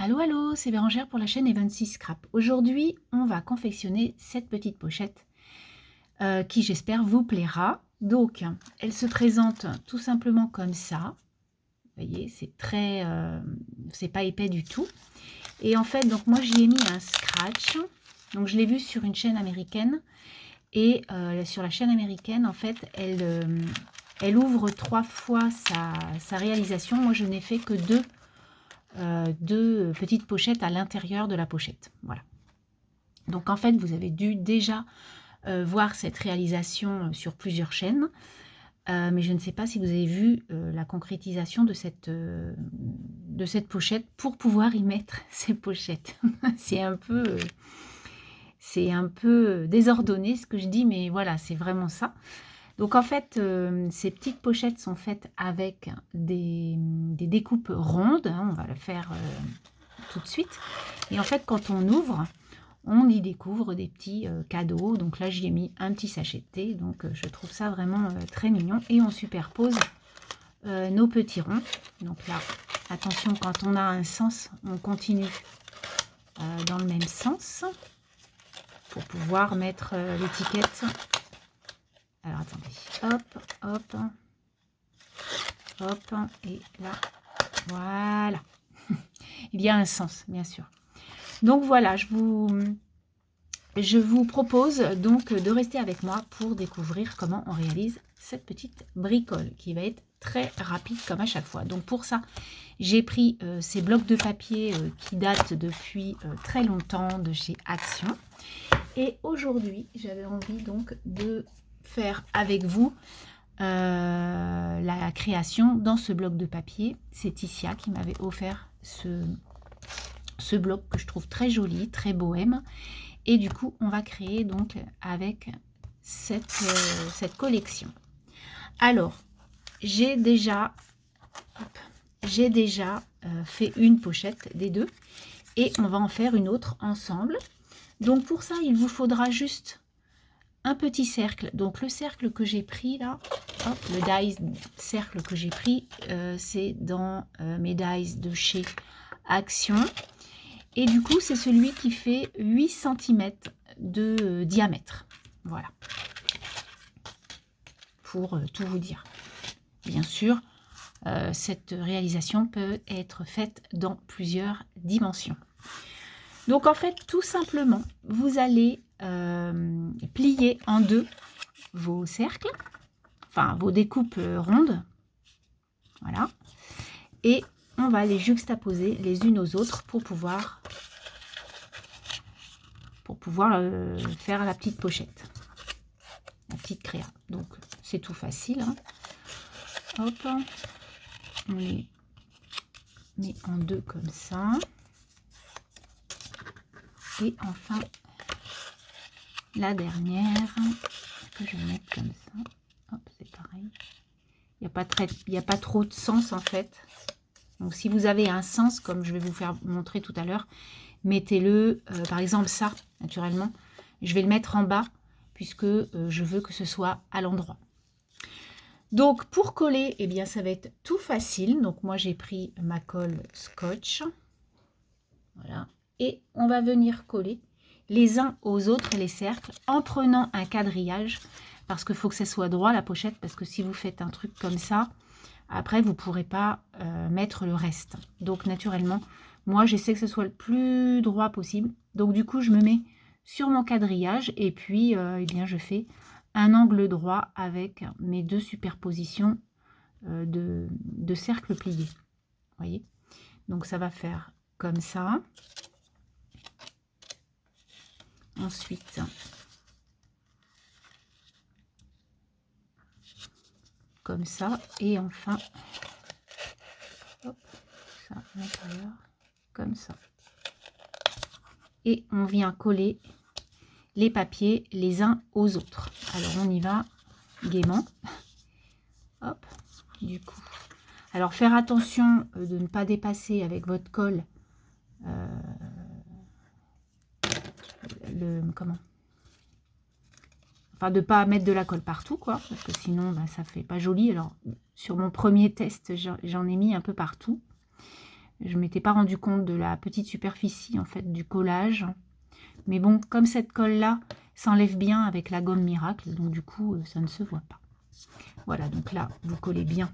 Allô, allô, c'est Bérangère pour la chaîne Evan6 Scrap. Aujourd'hui, on va confectionner cette petite pochette qui, j'espère, vous plaira. Donc, elle se présente tout simplement comme ça. Vous voyez, c'est très... c'est pas épais du tout. Et en fait, donc moi, j'y ai mis un scratch. Donc, je l'ai vu sur une chaîne américaine. Et sur la chaîne américaine, en fait, elle ouvre 3 fois sa réalisation. Moi, je n'ai fait que deux petites pochettes à l'intérieur de la pochette. Voilà. Donc en fait, vous avez dû déjà voir cette réalisation sur plusieurs chaînes. Mais je ne sais pas si vous avez vu la concrétisation de cette pochette pour pouvoir y mettre ces pochettes. C'est un peu désordonné ce que je dis, mais voilà, c'est vraiment ça. Donc en fait, ces petites pochettes sont faites avec des découpes rondes. Hein, on va le faire tout de suite. Et en fait, quand on ouvre, on y découvre des petits cadeaux. Donc là, j'y ai mis un petit sachet de thé. Donc je trouve ça vraiment très mignon. Et on superpose nos petits ronds. Donc là, attention, quand on a un sens, on continue dans le même sens pour pouvoir mettre l'étiquette. Alors attendez, hop, hop, hop, et là, voilà. Il y a un sens, bien sûr. Donc voilà, je vous propose donc de rester avec moi pour découvrir comment on réalise cette petite bricole qui va être très rapide comme à chaque fois. Donc pour ça, j'ai pris ces blocs de papier qui datent depuis très longtemps de chez Action. Et aujourd'hui, j'avais envie donc de faire avec vous la création dans ce bloc de papier. C'est Ticia qui m'avait offert ce bloc que je trouve très joli, très bohème. Et du coup, on va créer donc avec cette collection. Alors, j'ai déjà fait une pochette des deux et on va en faire une autre ensemble. Donc pour ça, il vous faudra juste un petit cercle. Donc le cercle que j'ai pris là, hop, le dies cercle que j'ai pris, c'est dans mes dies de chez Action. Et du coup, c'est celui qui fait 8 cm de diamètre. Voilà. Pour tout vous dire. Bien sûr, cette réalisation peut être faite dans plusieurs dimensions. Donc en fait, tout simplement, vous allez plier en deux vos cercles, enfin vos découpes rondes. Voilà. Et on va les juxtaposer les unes aux autres pour pouvoir faire la petite pochette, la petite créa. Donc c'est tout facile. Hein. Hop, on les met en deux comme ça. Et enfin, la dernière que je vais mettre comme ça. Hop, c'est pareil. Il n'y a pas trop de sens en fait. Donc si vous avez un sens, comme je vais vous faire montrer tout à l'heure, mettez-le, par exemple ça, naturellement. Je vais le mettre en bas, puisque je veux que ce soit à l'endroit. Donc pour coller, eh bien ça va être tout facile. Donc moi j'ai pris ma colle scotch. Voilà. Et on va venir coller les uns aux autres les cercles en prenant un quadrillage. Parce qu'il faut que ça soit droit la pochette, parce que si vous faites un truc comme ça, après vous ne pourrez pas mettre le reste. Donc naturellement, moi j'essaie que ce soit le plus droit possible. Donc du coup je me mets sur mon quadrillage et puis eh bien, je fais un angle droit avec mes deux superpositions de cercles pliés. Vous voyez? Donc ça va faire comme ça. Ensuite, comme ça. Et enfin, hop, ça à l'intérieur, comme ça. Et on vient coller les papiers les uns aux autres. Alors on y va gaiement. Hop, du coup. Alors faire attention de ne pas dépasser avec votre colle enfin de pas mettre de la colle partout quoi, parce que sinon bah, ça fait pas joli. Alors sur mon premier test j'en ai mis un peu partout, Je ne m'étais pas rendu compte de la petite superficie en fait du collage. Mais bon, comme cette colle-là s'enlève bien avec la gomme miracle, donc du coup, ça ne se voit pas. Voilà, donc là, vous collez bien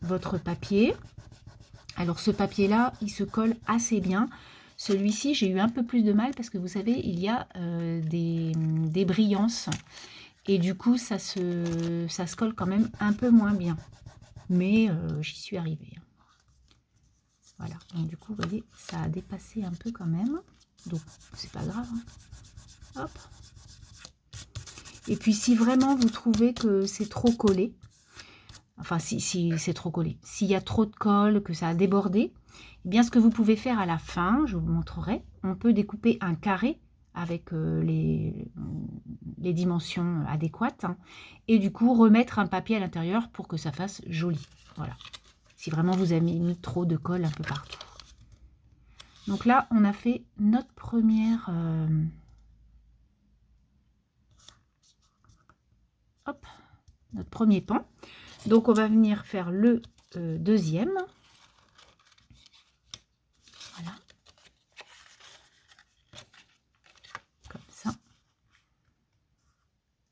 votre papier. Alors ce papier-là, il se colle assez bien. Celui-ci, j'ai eu un peu plus de mal parce que vous savez, il y a des brillances. Et du coup, ça se colle quand même un peu moins bien. Mais j'y suis arrivée. Voilà, donc du coup, vous voyez, ça a dépassé un peu quand même. Donc, c'est pas grave. Hein. Hop. Et puis, si vraiment vous trouvez que c'est trop collé, enfin, si c'est trop collé, s'il y a trop de colle, que ça a débordé, eh bien, ce que vous pouvez faire à la fin, je vous montrerai, on peut découper un carré avec les dimensions adéquates, hein, et du coup, remettre un papier à l'intérieur pour que ça fasse joli. Voilà. Si vraiment vous avez mis trop de colle un peu partout. Donc là, on a fait notre première... hop, notre premier pan. Donc, on va venir faire le deuxième. Voilà. Comme ça.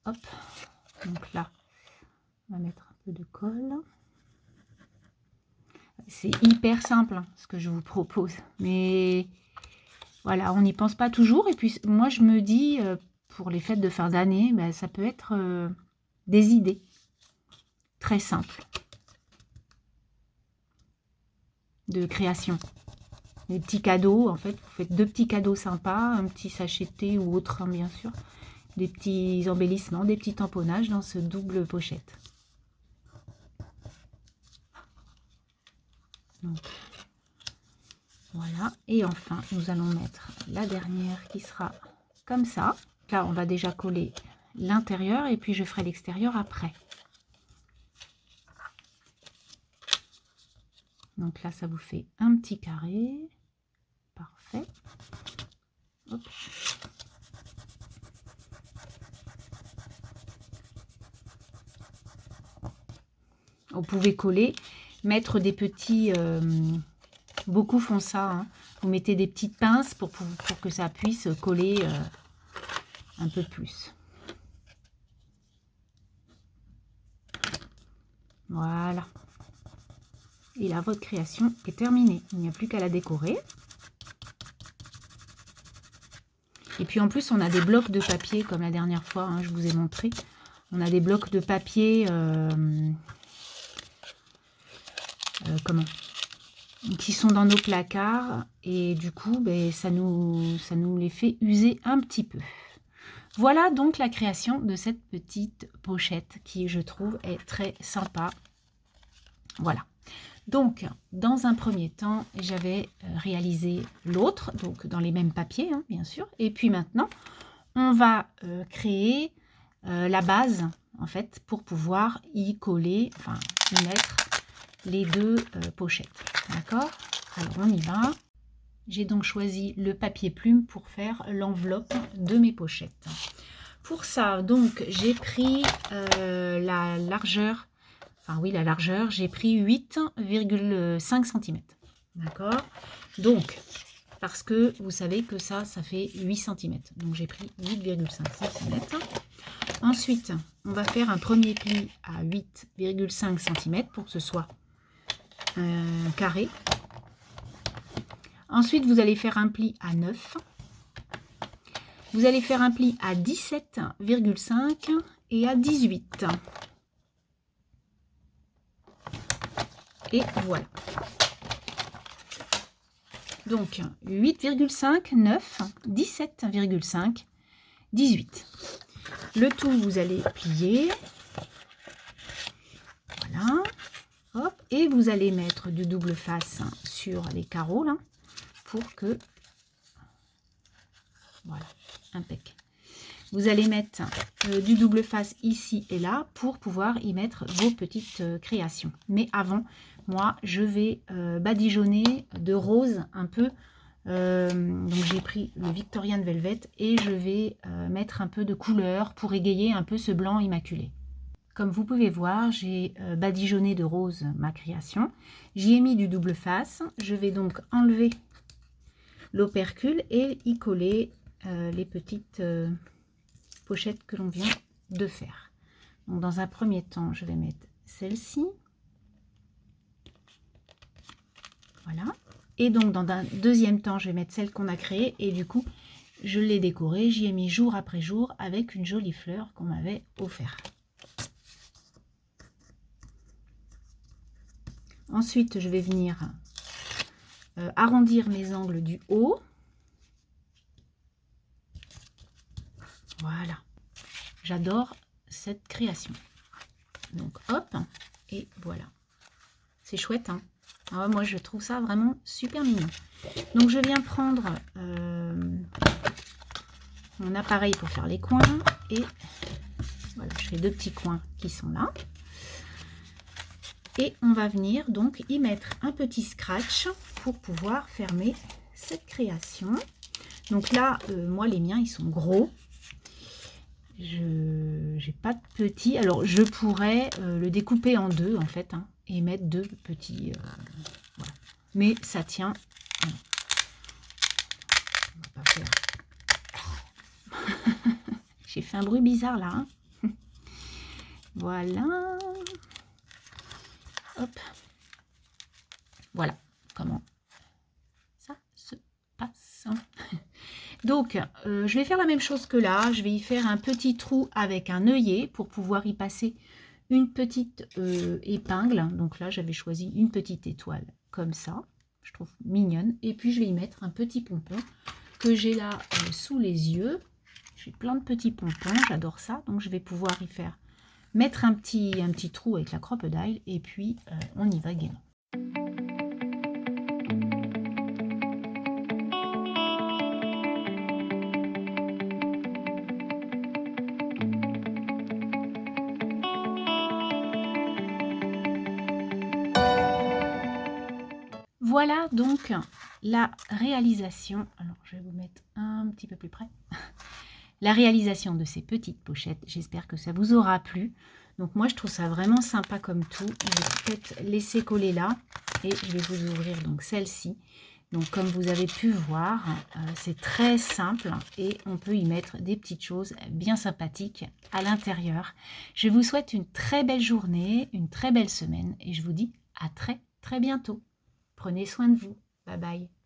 Hop. Donc là, on va mettre un peu de colle. C'est hyper simple, hein, ce que je vous propose. Mais voilà, on n'y pense pas toujours. Et puis, moi, je me dis, pour les fêtes de fin d'année, ben, ça peut être des idées très simples de création. Des petits cadeaux, en fait, vous faites 2 petits cadeaux sympas, un petit sachet de thé ou autre, hein, bien sûr. Des petits embellissements, des petits tamponnages dans ce double pochette. Donc, voilà, et enfin, nous allons mettre la dernière qui sera comme ça. Là, on va déjà coller l'intérieur et puis je ferai l'extérieur après. Donc là, ça vous fait un petit carré. Parfait. Hop. Vous pouvez coller, mettre des petits... beaucoup font ça. Hein. Vous mettez des petites pinces pour que ça puisse coller un peu plus. Voilà. Et là, votre création est terminée. Il n'y a plus qu'à la décorer. Et puis en plus, on a des blocs de papier, comme la dernière fois, hein, je vous ai montré. On a des blocs de papier... comment, qui sont dans nos placards. Et du coup, ben, ça nous les fait user un petit peu. Voilà donc la création de cette petite pochette qui, je trouve, est très sympa. Voilà. Donc, dans un premier temps, j'avais réalisé l'autre, donc dans les mêmes papiers, hein, bien sûr. Et puis maintenant, on va créer la base, en fait, pour pouvoir y coller, enfin, y mettre les 2 pochettes. D'accord? Alors, on y va. J'ai donc choisi le papier plume pour faire l'enveloppe de mes pochettes. Pour ça, donc, j'ai pris la largeur, la largeur, j'ai pris 8,5 cm. D'accord? Donc, parce que vous savez que ça fait 8 cm. Donc, j'ai pris 8,5 cm. Ensuite, on va faire un premier pli à 8,5 cm pour que ce soit carré. Ensuite, vous allez faire un pli à 9. Vous allez faire un pli à 17,5 et à 18. Et voilà. Donc, 8,5, 9, 17,5, 18. Le tout, vous allez plier. Voilà. Hop. Et vous allez mettre du double face sur les carreaux, là, pour que... Voilà, impec. Vous allez mettre du double face ici et là pour pouvoir y mettre vos petites créations. Mais avant, moi, je vais badigeonner de rose un peu. Donc, j'ai pris le Victorian Velvet et je vais mettre un peu de couleur pour égayer un peu ce blanc immaculé. comme vous pouvez voir, j'ai badigeonné de rose ma création. J'y ai mis du double face. Je vais donc enlever l'opercule et y coller les petites pochettes que l'on vient de faire. Donc, dans un premier temps, je vais mettre celle-ci. Voilà. Et donc, dans un deuxième temps, je vais mettre celle qu'on a créée. Et du coup, je l'ai décorée. J'y ai mis jour après jour avec une jolie fleur qu'on m'avait offerte. Ensuite, je vais venir arrondir mes angles du haut. Voilà. J'adore cette création. Donc, hop, et voilà. C'est chouette, hein. Ah, moi, je trouve ça vraiment super mignon. Donc, je viens prendre mon appareil pour faire les coins. Et voilà, je fais 2 petits coins qui sont là. Et on va venir donc y mettre un petit scratch pour pouvoir fermer cette création. Donc là, moi, les miens, ils sont gros. Je n'ai pas de petits. Alors, je pourrais le découper en deux, en fait, hein, et mettre 2 petits. Voilà. Mais ça tient. On va pas faire. J'ai fait un bruit bizarre, là. Hein. Voilà. Hop. Voilà comment ça se passe. Donc, je vais faire la même chose que là. Je vais y faire un petit trou avec un œillet pour pouvoir y passer une petite épingle. Donc là, j'avais choisi une petite étoile comme ça. Je trouve mignonne. Et puis, je vais y mettre un petit pompon que j'ai là sous les yeux. J'ai plein de petits pompons. J'adore ça. Donc, je vais pouvoir y faire mettre un petit trou avec la crocodile. Et puis, on y va gaiement. Voilà donc la réalisation. Alors, je vais vous mettre un petit peu plus près. La réalisation de ces petites pochettes. J'espère que ça vous aura plu. Donc, moi, je trouve ça vraiment sympa comme tout. Je vais peut-être laisser coller là. Et je vais vous ouvrir donc celle-ci. Donc, comme vous avez pu voir, c'est très simple. Et on peut y mettre des petites choses bien sympathiques à l'intérieur. Je vous souhaite une très belle journée, une très belle semaine. Et je vous dis à très, très bientôt. Prenez soin de vous. Bye bye.